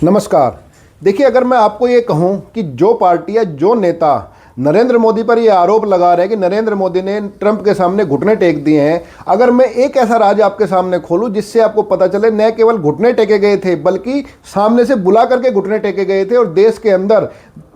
नमस्कार। देखिए, अगर मैं आपको ये कहूं कि जो पार्टी या जो नेता नरेंद्र मोदी पर ये आरोप लगा रहे हैं कि नरेंद्र मोदी ने ट्रंप के सामने घुटने टेक दिए हैं, अगर मैं एक ऐसा राज आपके सामने खोलूं जिससे आपको पता चले न केवल घुटने टेके गए थे बल्कि सामने से बुला करके घुटने टेके गए थे और देश के अंदर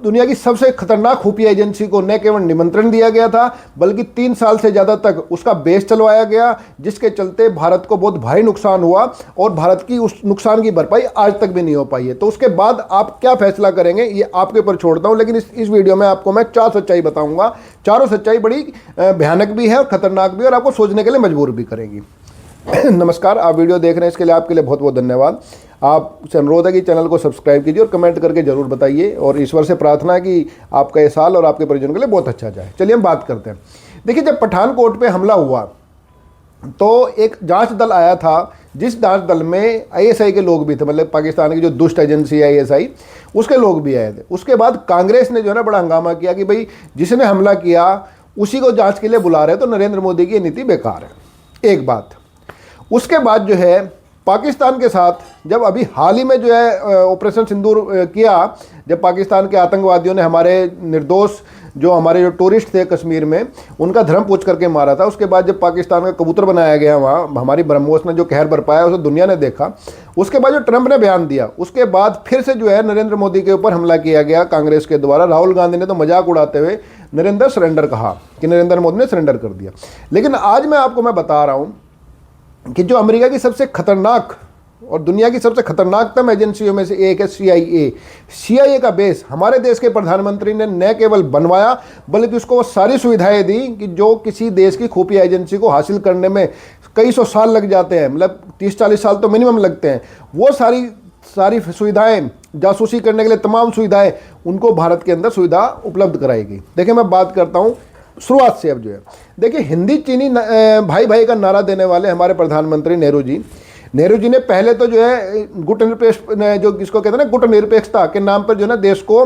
दुनिया की सबसे खतरनाक खुफिया एजेंसी को न केवल निमंत्रण दिया गया था बल्कि 3 साल से ज़्यादा तक उसका बेस चलवाया गया, जिसके चलते भारत को बहुत भारी नुकसान हुआ और भारत की उस नुकसान की भरपाई आज तक भी नहीं हो पाई है। तो उसके बाद आप क्या फैसला करेंगे ये आपके ऊपर छोड़ता हूं, लेकिन इस वीडियो में आपको मैं 4 सच्चाई बताऊंगा। चारों सच्चाई बड़ी भयानक भी है और खतरनाक भी और आपको सोचने के लिए मजबूर भी करेगी। नमस्कार, आप वीडियो देख रहे हैं, इसके लिए आपके लिए बहुत बहुत धन्यवाद। आपसे अनुरोध है कि चैनल को सब्सक्राइब कीजिए और कमेंट करके जरूर बताइए और ईश्वर से प्रार्थना है कि आपका ये साल और आपके परिजनों के लिए बहुत अच्छा जाए। चलिए हम बात करते हैं। देखिए, जब पठानकोट पे हमला हुआ तो एक जांच दल आया था, जिस जांच दल में आईएसआई के लोग भी थे, मतलब पाकिस्तान की जो दुष्ट एजेंसी है आईएसआई, उसके लोग भी आए थे। उसके बाद कांग्रेस ने जो है ना बड़ा हंगामा किया कि भाई जिसने हमला किया उसी को जांच के लिए बुला रहे, तो नरेंद्र मोदी की नीति बेकार है। एक बात। उसके बाद जो है पाकिस्तान के साथ जब अभी हाल ही में जो है ऑपरेशन सिंदूर किया, जब पाकिस्तान के आतंकवादियों ने हमारे निर्दोष जो हमारे जो टूरिस्ट थे कश्मीर में उनका धर्म पूछ करके मारा था, उसके बाद जब पाकिस्तान का कबूतर बनाया गया वहाँ, हमारी ब्रह्मोस ने जो कहर बरपाया उसे दुनिया ने देखा। उसके बाद जो ट्रंप ने बयान दिया, उसके बाद फिर से जो है नरेंद्र मोदी के ऊपर हमला किया गया कांग्रेस के द्वारा। राहुल गांधी ने तो मजाक उड़ाते हुए नरेंद्र सरेंडर कहा कि नरेंद्र मोदी ने सरेंडर कर दिया। लेकिन आज मैं बता रहा हूँ कि जो अमेरिका की सबसे खतरनाक और दुनिया की सबसे खतरनाकतम एजेंसियों में से एक है सीआईए का बेस हमारे देश के प्रधानमंत्री ने न केवल बनवाया बल्कि उसको वो सारी सुविधाएं दी कि जो किसी देश की खुफिया एजेंसी को हासिल करने में कई सौ साल लग जाते हैं, मतलब 30-40 साल तो मिनिमम लगते हैं। वो सारी सुविधाएं, जासूसी करने के लिए तमाम सुविधाएं उनको भारत के अंदर सुविधा उपलब्ध कराएगी। देखिए, मैं बात करता हूँ शुरुआत से। अब जो है देखिए, हिंदी चीनी भाई भाई का नारा देने वाले हमारे प्रधानमंत्री नेहरू जी ने पहले तो जो है गुट निरपेक्ष, जो जिसको कहते हैं ना गुट निरपेक्षता के नाम पर जो है ना देश को,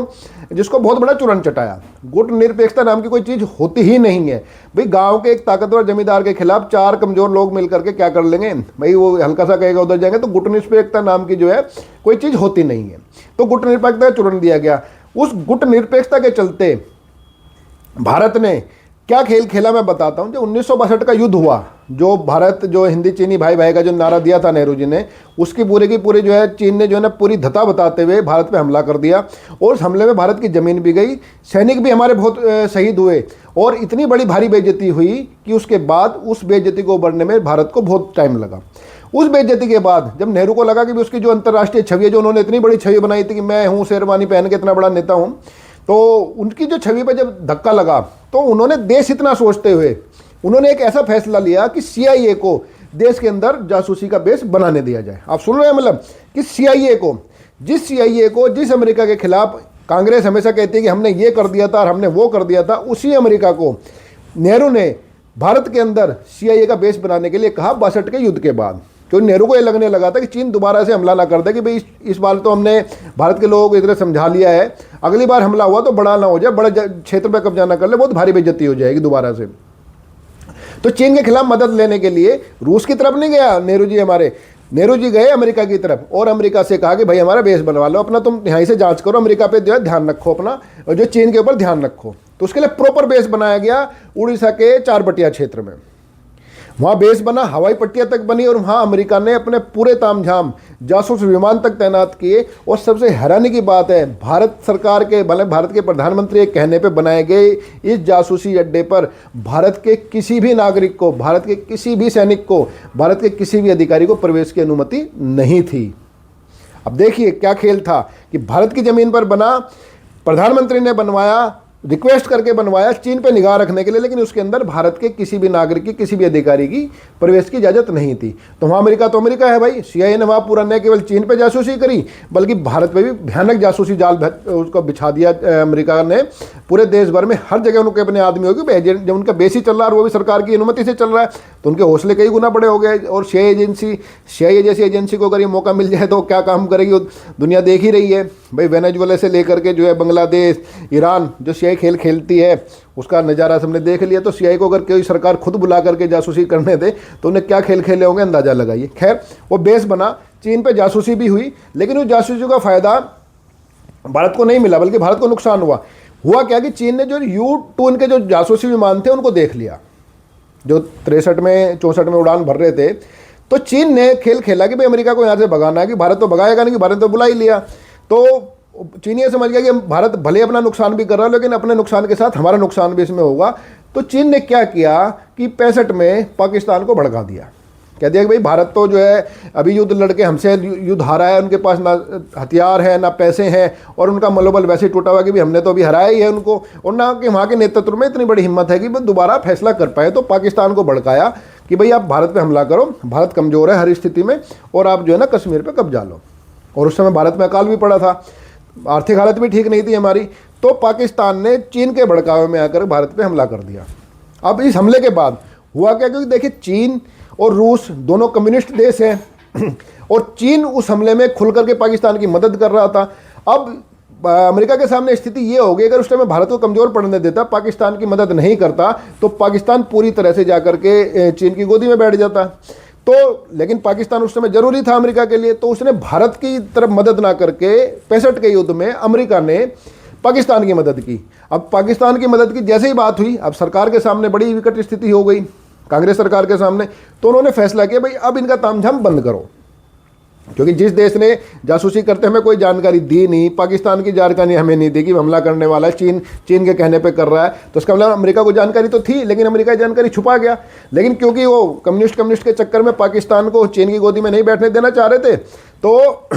जिसको बहुत बड़ा चूरन चटाया। गुट निरपेक्षता नाम की कोई चीज़ होती ही नहीं है भाई। गांव के एक ताकतवर जमींदार के खिलाफ 4 कमजोर लोग मिलकर के क्या कर लेंगे भाई, वो हल्का सा कहेगा उधर जाएंगे। तो गुट निरपेक्षता नाम की जो है कोई चीज़ होती नहीं है। तो गुट निरपेक्षता का चूरन दिया गया। उस गुट निरपेक्षता के चलते भारत ने क्या खेल खेला मैं बताता हूं। जो 1962 का युद्ध हुआ, जो भारत जो हिंदी चीनी भाई भाई का जो नारा दिया था नेहरू जी ने, उसकी पूरे की पूरी जो है चीन ने जो है ना पूरी धता बताते हुए भारत पे हमला कर दिया और उस हमले में भारत की ज़मीन भी गई, सैनिक भी हमारे बहुत शहीद हुए और इतनी बड़ी भारी बेइज्जती हुई कि उसके बाद उस बेइज्जती को उबरने में भारत को बहुत टाइम लगा। उस बेइज्जती के बाद जब नेहरू को लगा कि उसकी जो अंतर्राष्ट्रीय छवि है, जो उन्होंने इतनी बड़ी छवि बनाई थी कि मैं हूँ शेरवानी पहन के इतना बड़ा नेता हूँ, तो उनकी जो छवि पर जब धक्का लगा तो उन्होंने देश इतना सोचते हुए उन्होंने एक ऐसा फैसला लिया कि सीआईए को देश के अंदर जासूसी का बेस बनाने दिया जाए। आप सुन रहे हैं, मतलब कि सीआईए को जिस अमेरिका के खिलाफ कांग्रेस हमेशा कहती है कि हमने ये कर दिया था और हमने वो कर दिया था, उसी अमेरिका को नेहरू ने भारत के अंदर सीआईए का बेस बनाने के लिए कहा 62 के युद्ध के बाद। क्योंकि नेहरू को ये लगने लगा था कि चीन दोबारा से हमला ना कर दे, कि भाई इस बार तो हमने भारत के लोगों को इधर समझा लिया है, अगली बार हमला हुआ तो बड़ा ना हो जाए, बड़ा क्षेत्र पर कब्जा ना कर ले, बहुत भारी बेइज्जती हो जाएगी दोबारा से। तो चीन के खिलाफ मदद लेने के लिए रूस की तरफ नहीं गया नेहरू जी गए अमेरिका की तरफ और अमेरिका से कहा कि भाई हमारा बेस बनवा लो, अपना तुम यहाँ से जांच करो, अमेरिका पे जो है ध्यान रखो अपना, और जो चीन के ऊपर ध्यान रखो। तो उसके लिए प्रॉपर बेस बनाया गया उड़ीसा के चारपटिया क्षेत्र में। वहाँ बेस बना, हवाई पट्टियाँ तक बनी और वहाँ अमेरिका ने अपने पूरे तामझाम जासूस विमान तक तैनात किए। और सबसे हैरानी की बात है, भारत सरकार के मतलब भारत के प्रधानमंत्री के कहने पे बनाए गए इस जासूसी अड्डे पर भारत के किसी भी नागरिक को, भारत के किसी भी सैनिक को, भारत के किसी भी अधिकारी को प्रवेश की अनुमति नहीं थी। अब देखिए क्या खेल था कि भारत की ज़मीन पर बना, प्रधानमंत्री ने बनवाया, रिक्वेस्ट करके बनवाया चीन पे निगाह रखने के लिए, लेकिन उसके अंदर भारत के किसी भी नागरिक की, किसी भी अधिकारी की प्रवेश की इजाज़त नहीं थी। तो वहाँ अमेरिका है भाई। सीआईए ने वहाँ पूरा न केवल चीन पे जासूसी करी बल्कि भारत पे भी भयानक जासूसी जाल उसको बिछा दिया। अमेरिका ने पूरे देश भर में हर जगह उनके अपने आदमी होगी, जब उनका बेस ही चल रहा है और वो भी सरकार की अनुमति से चल रहा है, तो उनके हौसले कई गुना बड़े हो गए। और सीआईए जैसी एजेंसी को अगर ये मौका मिल जाए तो क्या काम करेगी, दुनिया देख ही रही है। भाई वेनेजुएला से लेकर के जो है बांग्लादेश, ईरान, जो सीआई खेल खेलती है उसका नज़ारा हमने देख लिया। तो सीआई को अगर कोई सरकार खुद बुला करके जासूसी करने दे तो उन्हें क्या खेल खेले होंगे अंदाज़ा लगाइए। खैर वो बेस बना, चीन पे जासूसी भी हुई, लेकिन उस जासूसी का फ़ायदा भारत को नहीं मिला बल्कि भारत को नुकसान हुआ क्या कि चीन ने जो U-2 के जो जासूसी विमान थे उनको देख लिया, जो 63 में 64 में उड़ान भर रहे थे। तो चीन ने खेल खेला कि भाई अमेरिका को यहाँ से भगाना है, कि भारत तो भगाएगा नहीं, कि भारत तो बुला ही लिया। तो चीन ये समझ गया कि भारत भले अपना नुकसान भी कर रहा है लेकिन अपने नुकसान के साथ हमारा नुकसान भी इसमें होगा। तो चीन ने क्या किया कि 65 में पाकिस्तान को भड़का दिया, कह दिया कि भाई भारत तो जो है अभी युद्ध लड़के हमसे युद्ध हारा है, उनके पास ना हथियार है ना पैसे हैं, और उनका मनोबल वैसे ही टूटा हुआ कि भी हमने तो अभी हराया ही है उनको, और ना कि वहाँ के नेतृत्व में इतनी बड़ी हिम्मत है कि वो दोबारा फैसला कर पाए। तो पाकिस्तान को भड़काया कि भाई आप भारत पे हमला करो, भारत कमज़ोर है हर स्थिति में, और आप जो है ना कश्मीर पे कब्जा लो। और उस समय भारत में अकाल भी पड़ा था, आर्थिक हालत भी ठीक नहीं थी हमारी। तो पाकिस्तान ने चीन के भड़कावे में आकर भारत पे हमला कर दिया। अब इस हमले के बाद हुआ क्या, क्योंकि देखिए चीन और रूस दोनों कम्युनिस्ट देश हैं और चीन उस हमले में खुल करके पाकिस्तान की मदद कर रहा था। अब अमेरिका के सामने स्थिति ये हो गई, अगर उस टाइम भारत को कमज़ोर पड़ने देता, पाकिस्तान की मदद नहीं करता, तो पाकिस्तान पूरी तरह से जाकर के चीन की गोदी में बैठ जाता। तो लेकिन पाकिस्तान उस समय जरूरी था अमेरिका के लिए, तो उसने भारत की तरफ मदद ना करके 65 के युद्ध में अमेरिका ने पाकिस्तान की मदद की। अब पाकिस्तान की मदद की जैसे ही बात हुई, अब सरकार के सामने बड़ी विकट स्थिति हो गई, कांग्रेस सरकार के सामने। तो उन्होंने फैसला किया भाई अब इनका तामझाम बंद करो, क्योंकि जिस देश ने जासूसी करते हमें कोई जानकारी दी नहीं, पाकिस्तान की जानकारी हमें नहीं दी कि हमला करने वाला है, चीन के कहने पे कर रहा है, तो इसका मतलब अमेरिका को जानकारी तो थी, लेकिन अमेरिका की जानकारी छुपा गया। लेकिन क्योंकि वो कम्युनिस्ट के चक्कर में पाकिस्तान को चीन की गोदी में नहीं बैठने देना चाह रहे थे, तो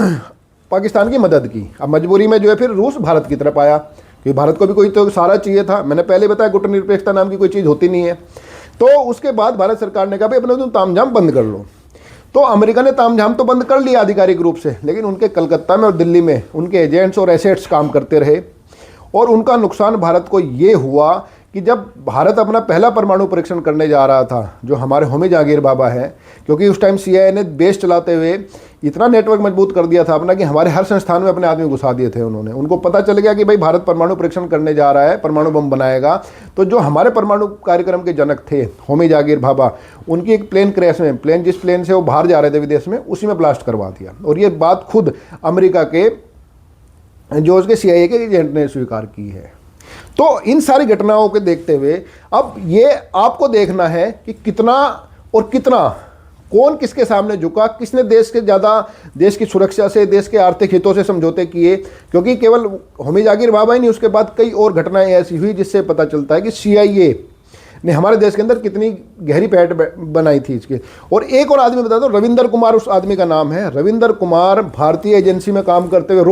पाकिस्तान की मदद की। अब मजबूरी में जो है फिर रूस भारत की तरफ आया, क्योंकि भारत को भी कोई तो सहारा चाहिए था। मैंने पहले बताया गुटनिरपेक्षता नाम की कोई चीज़ होती नहीं है। तो उसके बाद भारत सरकार ने कहा भाई अपना तुम तामझाम बंद कर लो। तो अमेरिका ने तामझाम तो बंद कर लिया आधिकारिक रूप से, लेकिन उनके कलकत्ता में और दिल्ली में उनके एजेंट्स और एसेट्स काम करते रहे। और उनका नुकसान भारत को ये हुआ कि जब भारत अपना पहला परमाणु परीक्षण करने जा रहा था, जो हमारे होमी जहांगीर बाबा हैं, क्योंकि उस टाइम सीआईए ने बेस चलाते हुए इतना नेटवर्क मजबूत कर दिया था अपना कि हमारे हर संस्थान में अपने आदमी घुसा दिए थे उन्होंने। उनको पता चल गया कि भाई भारत परमाणु परीक्षण करने जा रहा है, परमाणु बम बनाएगा। तो जो हमारे परमाणु कार्यक्रम के जनक थे होमी जहांगीर बाबा, उनकी एक प्लेन क्रैश में, जिस प्लेन से वो बाहर जा रहे थे विदेश में, उसी में ब्लास्ट करवा दिया। और ये बात खुद अमेरिका के जो उसके सीआईए के एजेंट ने स्वीकार की है। तो इन सारी घटनाओं को देखते हुए अब ये आपको देखना है कि कितना और कितना कौन किसके सामने झुका, किसने देश के ज़्यादा देश की सुरक्षा से, देश के आर्थिक हितों से समझौते किए। क्योंकि केवल होमी जहांगीर बाबा ही नहीं, उसके बाद कई और घटनाएं ऐसी हुई जिससे पता चलता है कि सीआईए ने हमारे देश के अंदर कितनी गहरी पैठ बनाई थी इसकी। और एक और आदमी बता दो, रविंदर कुमार उस आदमी का नाम है। रविंदर कुमार भारतीय एजेंसी में काम करते हुए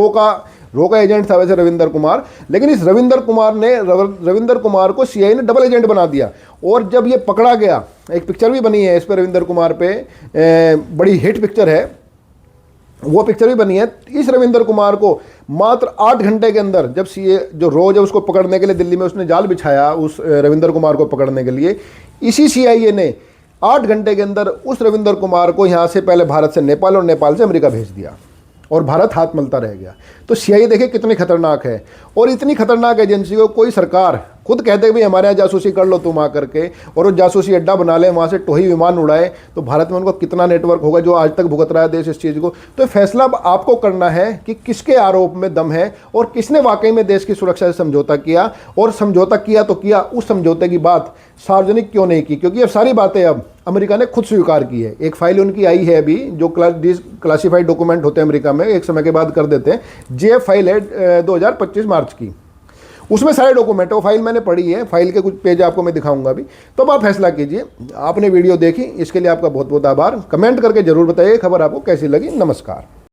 रो का एजेंट था वैसे रविंदर कुमार, लेकिन इस रविंदर कुमार को सीआईए ने डबल एजेंट बना दिया। और जब ये पकड़ा गया, एक पिक्चर भी बनी है इस पर रविंदर कुमार पे, बड़ी हिट पिक्चर है, वो पिक्चर भी बनी है। इस रविंदर कुमार को मात्र 8 घंटे के अंदर, जब सीए जो रोज है उसको पकड़ने के लिए दिल्ली में उसने जाल बिछाया उस रविंदर कुमार को पकड़ने के लिए, इसी सीआईए ने 8 घंटे के अंदर उस रविंदर कुमार को यहाँ से पहले भारत से नेपाल और नेपाल से अमेरिका भेज दिया और भारत हाथ मलता रह गया। तो सीआईए देखिए कितनी खतरनाक है। और इतनी खतरनाक एजेंसी को कोई सरकार खुद कहते भाई हमारे यहाँ जासूसी कर लो तुम आकर के, और वो जासूसी अड्डा बना ले, वहाँ से टोही विमान उड़ाए, तो भारत में उनको कितना नेटवर्क होगा जो आज तक भुगत रहा है देश इस चीज़ को। तो फैसला अब आपको करना है कि किसके आरोप में दम है और किसने वाकई में देश की सुरक्षा से समझौता किया, और समझौता किया तो किया, उस समझौते की बात सार्वजनिक क्यों नहीं की। क्योंकि ये सारी बातें अब अमेरिका ने खुद स्वीकार की है। एक फाइल उनकी आई है अभी, जो क्लासिफाइड डॉक्यूमेंट होते हैं अमेरिका में, एक समय के बाद कर देते हैं। जे फाइल है 2025 मार्च की, उसमें सारे डॉक्यूमेंट है। वो फाइल मैंने पढ़ी है, फाइल के कुछ पेज आपको मैं दिखाऊंगा अभी। तो अब आप फैसला कीजिए। आपने वीडियो देखी, इसके लिए आपका बहुत बहुत आभार। कमेंट करके जरूर बताइए खबर आपको कैसी लगी। नमस्कार।